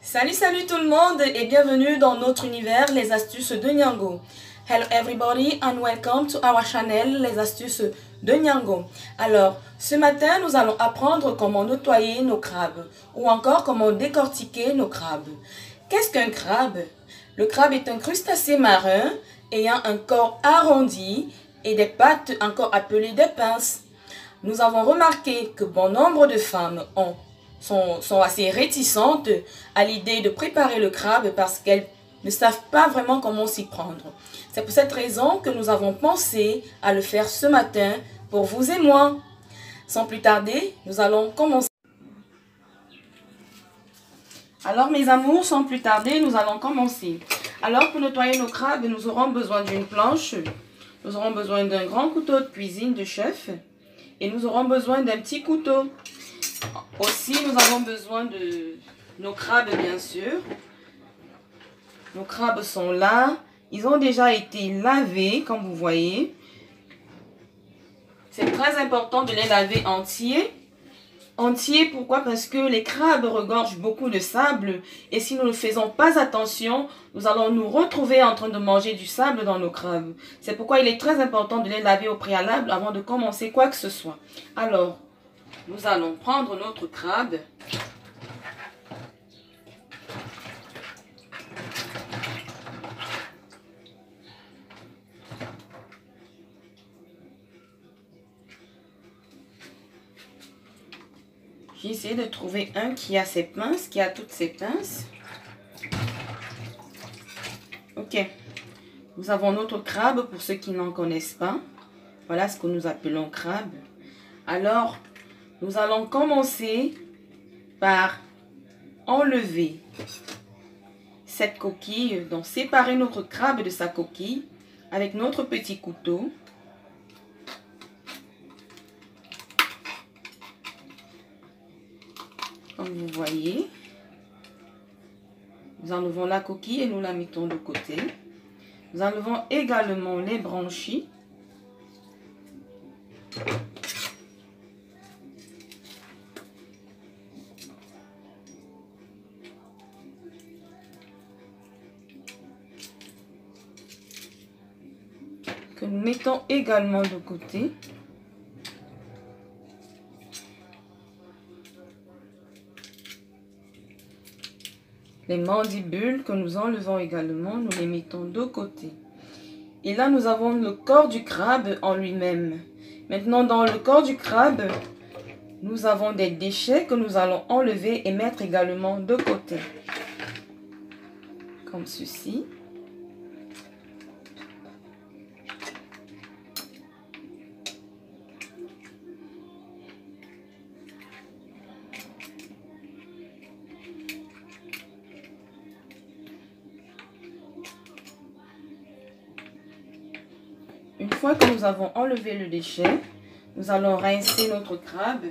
Salut tout le monde et bienvenue dans notre univers les astuces de Nyango. Hello everybody and welcome to our channel les astuces de Nyango. Alors, ce matin nous allons apprendre comment nettoyer nos crabes ou encore comment décortiquer nos crabes. Qu'est-ce qu'un crabe? Le crabe est un crustacé marin ayant un corps arrondi et des pattes encore appelées des pinces. Nous avons remarqué que bon nombre de femmes sont assez réticentes à l'idée de préparer le crabe parce qu'elles ne savent pas vraiment comment s'y prendre. C'est pour cette raison que nous avons pensé à le faire ce matin pour vous et moi. Sans plus tarder, nous allons commencer. Alors mes amours, sans plus tarder, nous allons commencer. Alors pour nettoyer nos crabes, nous aurons besoin d'une planche, nous aurons besoin d'un grand couteau de cuisine de chef et nous aurons besoin d'un petit couteau. Aussi, nous avons besoin de nos crabes, bien sûr. Nos crabes sont là. Ils ont déjà été lavés, comme vous voyez. C'est très important de les laver entiers. Entiers, pourquoi? Parce que les crabes regorgent beaucoup de sable. Et si nous ne faisons pas attention, nous allons nous retrouver en train de manger du sable dans nos crabes. C'est pourquoi il est très important de les laver au préalable avant de commencer quoi que ce soit. Alors, nous allons prendre notre crabe. J'ai essayé de trouver un qui a ses pinces, qui a toutes ses pinces. Ok. Nous avons notre crabe pour ceux qui n'en connaissent pas. Voilà ce que nous appelons crabe. Alors, nous allons commencer par enlever cette coquille, donc séparer notre crabe de sa coquille avec notre petit couteau. Comme vous voyez, nous enlevons la coquille et nous la mettons de côté. Nous enlevons également les branchies. Que nous mettons également de côté. Les mandibules que nous enlevons également, nous les mettons de côté. Et là, nous avons le corps du crabe en lui-même. Maintenant, dans le corps du crabe, nous avons des déchets que nous allons enlever et mettre également de côté. Comme ceci. Une fois que nous avons enlevé le déchet, nous allons rincer notre crabe.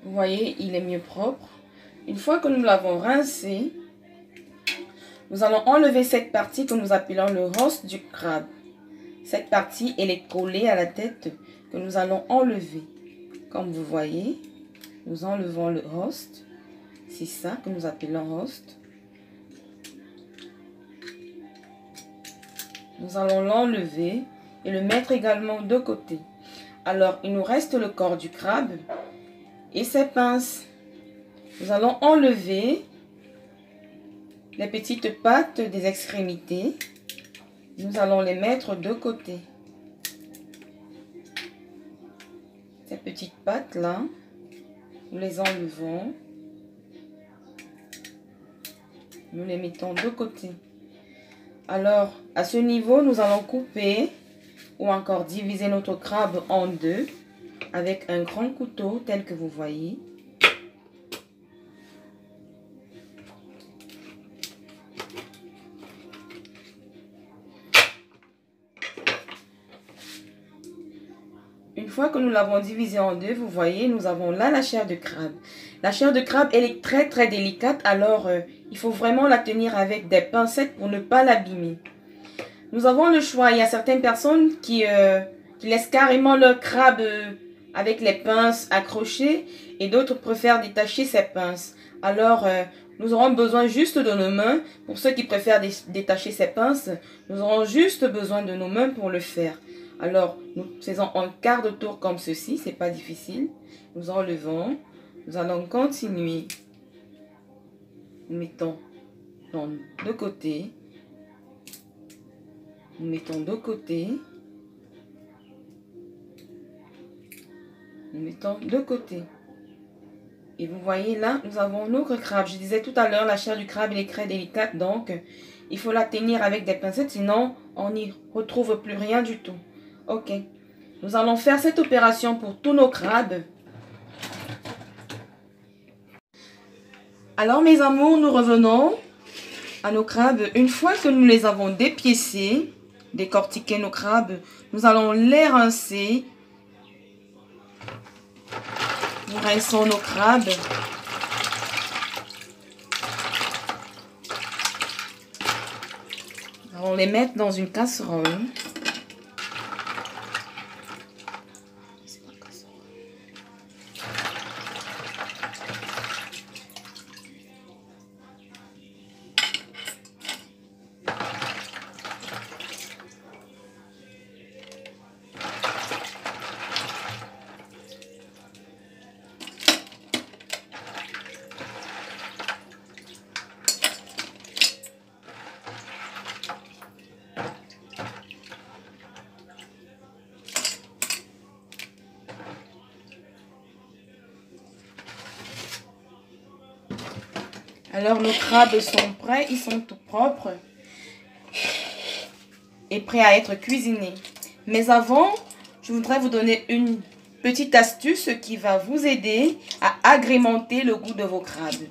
Vous voyez, il est mieux propre. Une fois que nous l'avons rincé, nous allons enlever cette partie que nous appelons le rost du crabe. Cette partie, elle est collée à la tête que nous allons enlever. Comme vous voyez, nous enlevons le rost. C'est ça que nous appelons rost. Nous allons l'enlever et le mettre également de côté. Alors, il nous reste le corps du crabe et ses pinces. Nous allons enlever les petites pattes des extrémités. Nous allons les mettre de côté. Ces petites pattes là, nous les enlevons. Nous les mettons de côté. Alors, à ce niveau, nous allons couper ou encore diviser notre crabe en deux avec un grand couteau tel que vous voyez. Une fois que nous l'avons divisé en deux, vous voyez, nous avons là la chair de crabe. La chair de crabe, elle est très très délicate, alors il faut vraiment la tenir avec des pincettes pour ne pas l'abîmer. Nous avons le choix. Il y a certaines personnes qui laissent carrément leur crabe avec les pinces accrochées et d'autres préfèrent détacher ces pinces. Alors, nous aurons besoin juste de nos mains. Pour ceux qui préfèrent détacher ces pinces, nous aurons juste besoin de nos mains pour le faire. Alors, nous faisons un quart de tour comme ceci, c'est pas difficile. Nous enlevons, nous allons continuer. Nous mettons dans deux côtés. Nous mettons de côté. Nous mettons de côté. Et vous voyez là, nous avons notre crabe. Je disais tout à l'heure, la chair du crabe elle est très délicate. Donc, il faut la tenir avec des pincettes. Sinon, on n'y retrouve plus rien du tout. Ok. Nous allons faire cette opération pour tous nos crabes. Alors, mes amours, nous revenons à nos crabes. Une fois que nous les avons dépiécés, décortiquer nos crabes, nous allons les rincer. Nous rinçons nos crabes. Nous allons les mettre dans une casserole. Alors nos crabes sont prêts, ils sont tout propres et prêts à être cuisinés. Mais avant, je voudrais vous donner une petite astuce qui va vous aider à agrémenter le goût de vos crabes.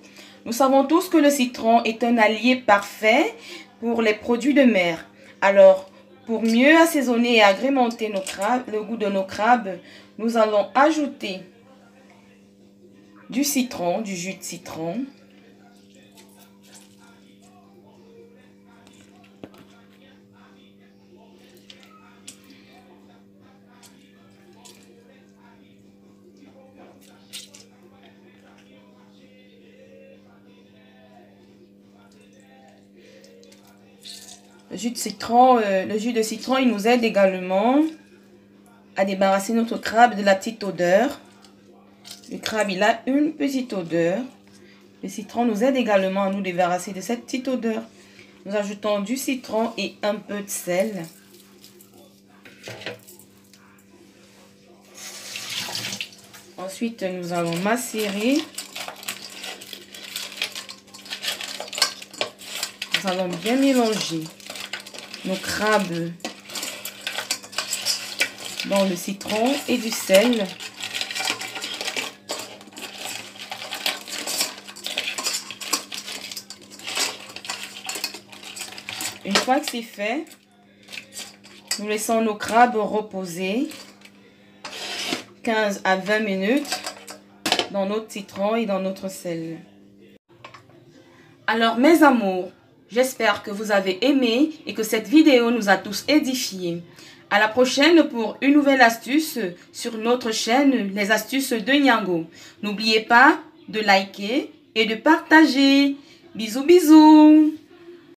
Nous savons tous que le citron est un allié parfait pour les produits de mer. Alors, pour mieux assaisonner et agrémenter nos crabes, le goût de nos crabes, nous allons ajouter du citron, du jus de citron. Le jus de citron, il nous aide également à débarrasser notre crabe de la petite odeur. Le crabe, il a une petite odeur. Le citron nous aide également à nous débarrasser de cette petite odeur. Nous ajoutons du citron et un peu de sel. Ensuite, nous allons macérer. Nous allons bien mélanger nos crabes dans le citron et du sel. Une fois que c'est fait, nous laissons nos crabes reposer 15 à 20 minutes dans notre citron et dans notre sel. Alors mes amours, j'espère que vous avez aimé et que cette vidéo nous a tous édifiés. À la prochaine pour une nouvelle astuce sur notre chaîne Les Astuces de Nyango. N'oubliez pas de liker et de partager. Bisous bisous.